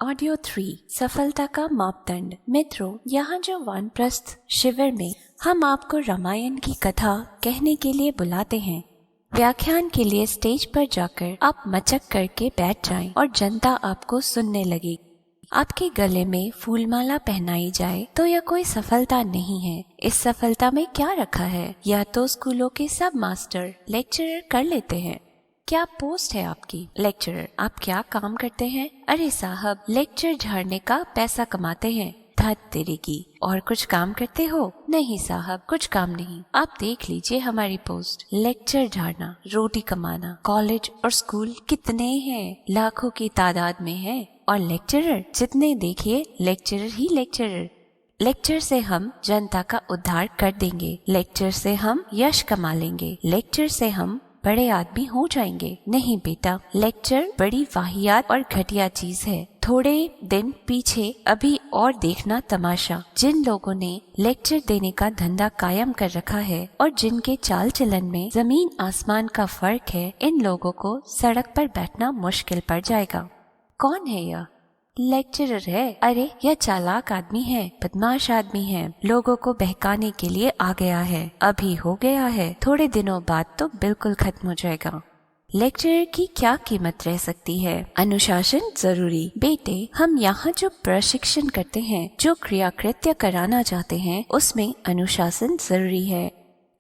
Audio 3 सफलता का मापदंड। मित्रों, यहाँ जो वानप्रस्थ शिविर में हम आपको रामायण की कथा कहने के लिए बुलाते हैं, व्याख्यान के लिए स्टेज पर जाकर आप मचक करके बैठ जाएं और जनता आपको सुनने लगे। आपके गले में फूलमाला पहनाई जाए तो यह कोई सफलता नहीं है। इस सफलता में क्या रखा है यह तो स्कूलों के सब मास्टर लेक्चरर कर लेते हैं। क्या पोस्ट है आपकी? लेक्चरर। आप क्या काम करते हैं? अरे साहब, लेक्चर झाड़ने का पैसा कमाते हैं। धत तेरे की। और कुछ काम करते हो? नहीं साहब, कुछ काम नहीं। आप देख लीजिए हमारी पोस्ट, लेक्चर झाड़ना, रोटी कमाना। कॉलेज और स्कूल कितने हैं? लाखों की तादाद में है। और लेक्चरर जितने देखिए लेक्चरर ही लेक्चरर। लेक्चर से हम जनता का उद्धार कर देंगे। लेक्चर से हम यश कमा लेंगे। लेक्चर से हम बड़े आदमी हो जाएंगे। नहीं बेटा, लेक्चर बड़ी वाहियात और घटिया चीज है। थोड़े दिन पीछे अभी और देखना तमाशा। जिन लोगों ने लेक्चर देने का धंधा कायम कर रखा है और जिनके चाल चलन में जमीन आसमान का फर्क है, इन लोगों को सड़क पर बैठना मुश्किल पड़ जाएगा। कौन है यह? लेक्चरर है। अरे यह चालाक आदमी है, बदमाश आदमी है, लोगों को बहकाने के लिए आ गया है। अभी हो गया है, थोड़े दिनों बाद तो बिल्कुल खत्म हो जाएगा। लेक्चरर की क्या कीमत रह सकती है? अनुशासन जरूरी। बेटे, हम यहाँ जो प्रशिक्षण करते हैं, जो क्रिया कृत्य कराना चाहते हैं, उसमें अनुशासन जरूरी है।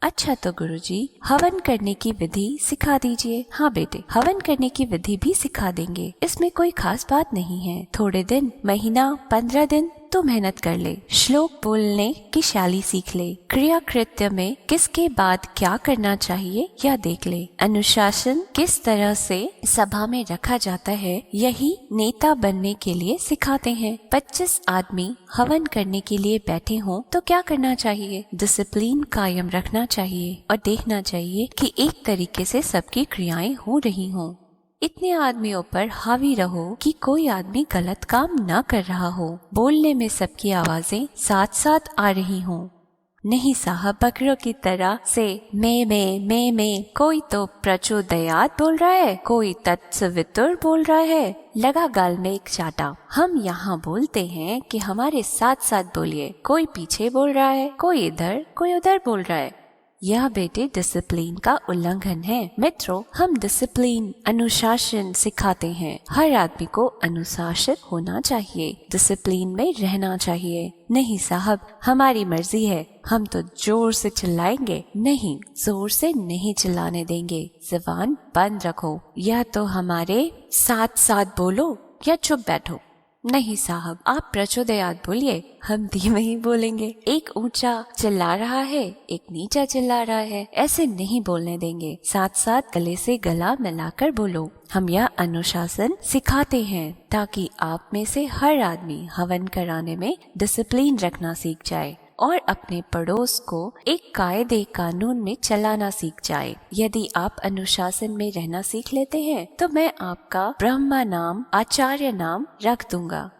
अच्छा तो गुरुजी, हवन करने की विधि सिखा दीजिए। हाँ बेटे, हवन करने की विधि भी सिखा देंगे। इसमें कोई खास बात नहीं है। थोड़े दिन, महीना, 15 दिन तो मेहनत कर ले। श्लोक बोलने की शैली सीख ले। क्रिया कृत्य में किसके बाद क्या करना चाहिए यह देख ले। अनुशासन किस तरह से सभा में रखा जाता है, यही नेता बनने के लिए सिखाते हैं। 25 आदमी हवन करने के लिए बैठे हों तो क्या करना चाहिए? डिसिप्लिन कायम रखना चाहिए और देखना चाहिए कि एक तरीके से सबकी क्रियाएं हो रही हों। इतने आदमियों पर हावी रहो कि कोई आदमी गलत काम न कर रहा हो। बोलने में सबकी आवाजें साथ साथ आ रही हों। नहीं साहब, बकरों की तरह से मैं कोई तो प्रचोदयात बोल रहा है, कोई तत्सवितुर बोल रहा है। लगा गाल में एक चाटा। हम यहाँ बोलते हैं कि हमारे साथ साथ बोलिए। कोई पीछे बोल रहा है, कोई इधर, कोई उधर बोल रहा है। यह बेटे डिसिप्लिन का उल्लंघन है। मित्रों, हम डिसिप्लिन, अनुशासन सिखाते हैं। हर आदमी को अनुशासित होना चाहिए, डिसिप्लिन में रहना चाहिए। नहीं साहब, हमारी मर्जी है, हम तो जोर से चिल्लाएंगे। नहीं, जोर से नहीं चिल्लाने देंगे। जुबान बंद रखो, या तो हमारे साथ साथ बोलो या चुप बैठो। नहीं साहब, आप प्रचोदयात बोलिए, हम धीमे ही बोलेंगे। एक ऊंचा चिल्ला रहा है, एक नीचा चिल्ला रहा है, ऐसे नहीं बोलने देंगे। साथ साथ गले से गला मिलाकर बोलो। हम यह अनुशासन सिखाते हैं ताकि आप में से हर आदमी हवन कराने में डिसिप्लिन रखना सीख जाए और अपने पड़ोस को एक कायदे कानून में चलाना सीख जाए। यदि आप अनुशासन में रहना सीख लेते हैं तो मैं आपका ब्रह्मा नाम, आचार्य नाम रख दूंगा।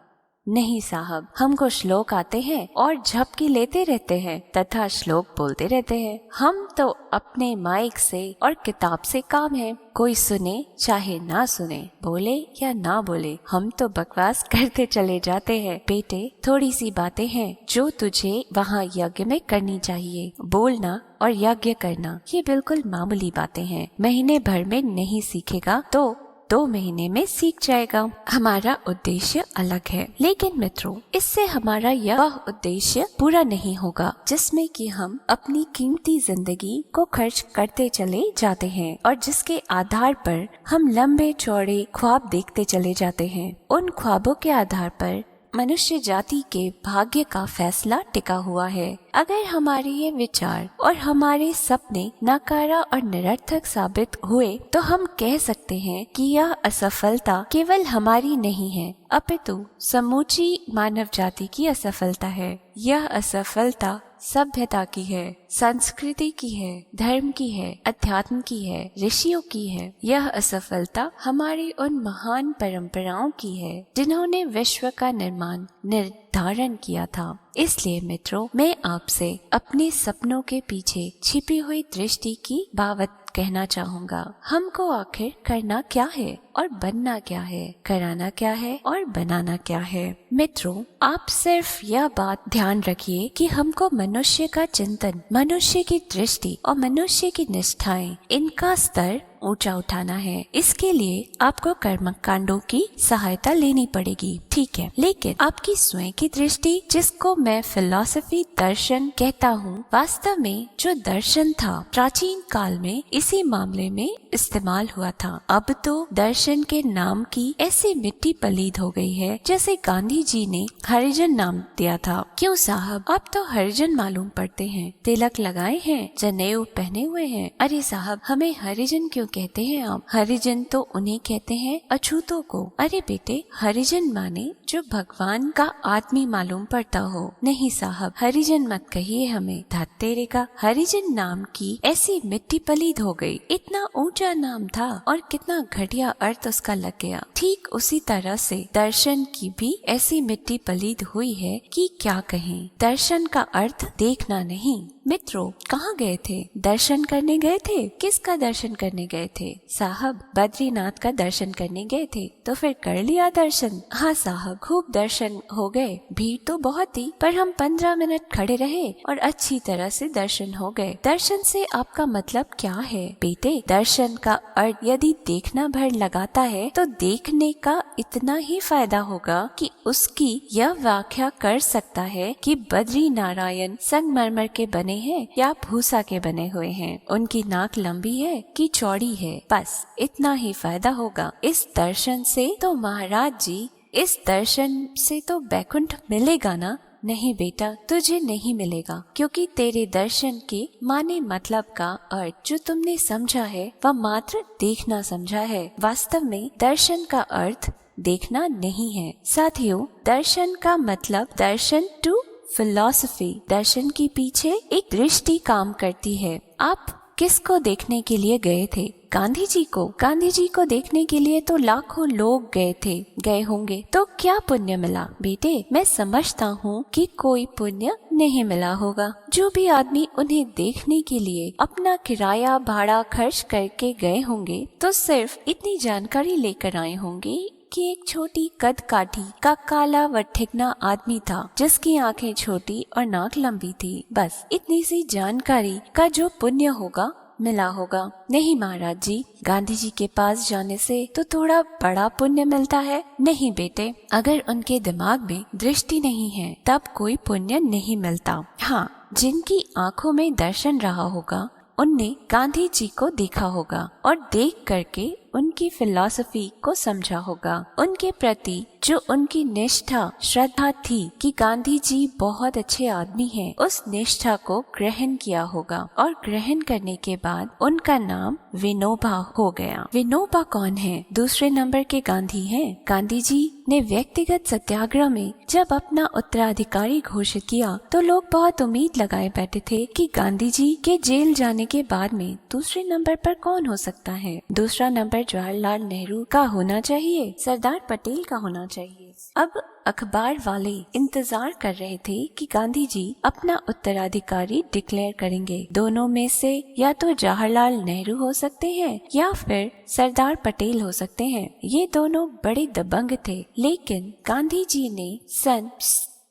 नहीं साहब, हमको श्लोक आते हैं और झपकी लेते रहते हैं तथा श्लोक बोलते रहते हैं। हम तो अपने माइक से और किताब से काम है। कोई सुने चाहे ना सुने, बोले या ना बोले, हम तो बकवास करते चले जाते हैं। बेटे, थोड़ी सी बातें हैं जो तुझे वहाँ यज्ञ में करनी चाहिए। बोलना और यज्ञ करना ये बिल्कुल मामूली बातें हैं। महीने भर में नहीं सीखेगा तो 2 महीने में सीख जाएगा। हमारा उद्देश्य अलग है। लेकिन मित्रों, इससे हमारा यह उद्देश्य पूरा नहीं होगा जिसमें कि हम अपनी कीमती जिंदगी को खर्च करते चले जाते हैं और जिसके आधार पर हम लंबे चौड़े ख्वाब देखते चले जाते हैं। उन ख्वाबों के आधार पर मनुष्य जाति के भाग्य का फैसला टिका हुआ है। अगर हमारे ये विचार और हमारे सपने नाकारा और निरर्थक साबित हुए तो हम कह सकते हैं कि यह असफलता केवल हमारी नहीं है, अपितु समूची मानव जाति की असफलता है। यह असफलता सभ्यता की है, संस्कृति की है, धर्म की है, अध्यात्म की है, ऋषियों की है। यह असफलता हमारी उन महान परंपराओं की है जिन्होंने विश्व का निर्माण निर्धारण किया था। इसलिए मित्रों, मैं आपसे अपने सपनों के पीछे छिपी हुई दृष्टि की बाबत कहना चाहूँगा। हमको आखिर करना क्या है और बनना क्या है, कराना क्या है और बनाना क्या है। मित्रों, आप सिर्फ यह बात ध्यान रखिए कि हमको मनुष्य का चिंतन, मनुष्य की दृष्टि और मनुष्य की निष्ठाएं, इनका स्तर ऊंचा उठाना है। इसके लिए आपको कर्म कांडों की सहायता लेनी पड़ेगी, ठीक है। लेकिन आपकी स्वयं की दृष्टि, जिसको मैं फिलॉसफी दर्शन कहता हूँ, वास्तव में जो दर्शन था प्राचीन काल में इसी मामले में इस्तेमाल हुआ था। अब तो दर्शन के नाम की ऐसी मिट्टी पलीद हो गई है जैसे गांधी जी ने हरिजन नाम दिया था। क्यों साहब, आप तो हरिजन मालूम पड़ते हैं, तिलक लगाए हैं, जनेऊ पहने हुए हैं। अरे साहब, हमें हरिजन क्यों कहते हैं आप? हरिजन तो उन्हें कहते हैं अछूतों को। अरे बेटे, हरिजन माने जो भगवान का आदमी मालूम पड़ता हो। नहीं साहब, हरिजन मत कहिए हमें। धत तेरे का, हरिजन नाम की ऐसी मिट्टी पलीद हो गई। इतना ऊंचा नाम था और कितना घटिया अर्थ उसका लग गया। ठीक उसी तरह से दर्शन की भी ऐसी मिट्टी पलीद हुई है कि क्या कहें। दर्शन का अर्थ देखना नहीं। मित्रों, कहाँ गए थे? दर्शन करने गए थे। किसका दर्शन करने गए थे? साहब, बद्रीनाथ का दर्शन करने गए थे। तो फिर कर लिया दर्शन? हाँ साहब, खूब दर्शन हो गए। भीड़ तो बहुत थी, पर हम 15 मिनट खड़े रहे और अच्छी तरह से दर्शन हो गए। दर्शन से आपका मतलब क्या है? बेटे, दर्शन का अर्थ यदि देखना भर लगाता है तो देखने का इतना ही फायदा होगा कि उसकी यह व्याख्या कर सकता है कि बद्री नारायण संगमरमर के बने हैं या भूसा के बने हुए हैं, उनकी नाक लंबी है कि चौड़ी है। बस इतना ही फायदा होगा। इस दर्शन से तो महाराज जी, इस दर्शन से तो बैकुंठ मिलेगा ना? नहीं बेटा, तुझे नहीं मिलेगा, क्योंकि तेरे दर्शन के माने मतलब का अर्थ जो तुमने समझा है वह मात्र देखना समझा है। वास्तव में दर्शन का अर्थ देखना नहीं है। साथियों, दर्शन का मतलब दर्शन टू फिलॉसफी, दर्शन के पीछे एक दृष्टि काम करती है। आप किसको देखने के लिए गए थे? गांधी जी को। गांधी जी को देखने के लिए तो लाखों लोग गए होंगे, तो क्या पुण्य मिला? बेटे, मैं समझता हूँ कि कोई पुण्य नहीं मिला होगा। जो भी आदमी उन्हें देखने के लिए अपना किराया भाड़ा खर्च करके गए होंगे, तो सिर्फ इतनी जानकारी लेकर आए होंगे कि एक छोटी कद काठी का काला व ठिकना आदमी था, जिसकी आंखें छोटी और नाक लंबी थी। बस इतनी सी जानकारी का जो पुण्य होगा मिला होगा। नहीं महाराज जी, गांधी जी के पास जाने से तो थोड़ा बड़ा पुण्य मिलता है। नहीं बेटे, अगर उनके दिमाग में दृष्टि नहीं है तब कोई पुण्य नहीं मिलता। हाँ, जिनकी आंखों में दर्शन रहा होगा उनने गांधी जी को देखा होगा और देख करके उनकी फिलॉसफी को समझा होगा। उनके प्रति जो उनकी निष्ठा श्रद्धा थी कि गांधी जी बहुत अच्छे आदमी हैं, उस निष्ठा को ग्रहण किया होगा और ग्रहण करने के बाद उनका नाम विनोबा हो गया। विनोबा कौन है? दूसरे नंबर के गांधी हैं। गांधी जी ने व्यक्तिगत सत्याग्रह में जब अपना उत्तराधिकारी घोषित किया तो लोग बहुत उम्मीद लगाए बैठे थे कि गांधी जी के जेल जाने के बाद में दूसरे नंबर पर कौन हो सकता है। दूसरा नंबर जवाहरलाल नेहरू का होना चाहिए, सरदार पटेल का होना चाहिए। अब अखबार वाले इंतजार कर रहे थे कि गांधी जी अपना उत्तराधिकारी डिक्लेयर करेंगे। दोनों में से या तो जवाहरलाल नेहरू हो सकते हैं या फिर सरदार पटेल हो सकते हैं। ये दोनों बड़े दबंग थे, लेकिन गांधी जी ने सन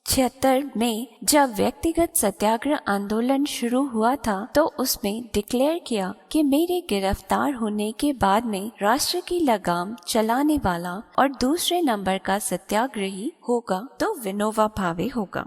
76 में जब व्यक्तिगत सत्याग्रह आंदोलन शुरू हुआ था तो उसमें डिक्लेयर किया कि मेरे गिरफ्तार होने के बाद में राष्ट्र की लगाम चलाने वाला और दूसरे नंबर का सत्याग्रही होगा तो विनोबा भावे होगा।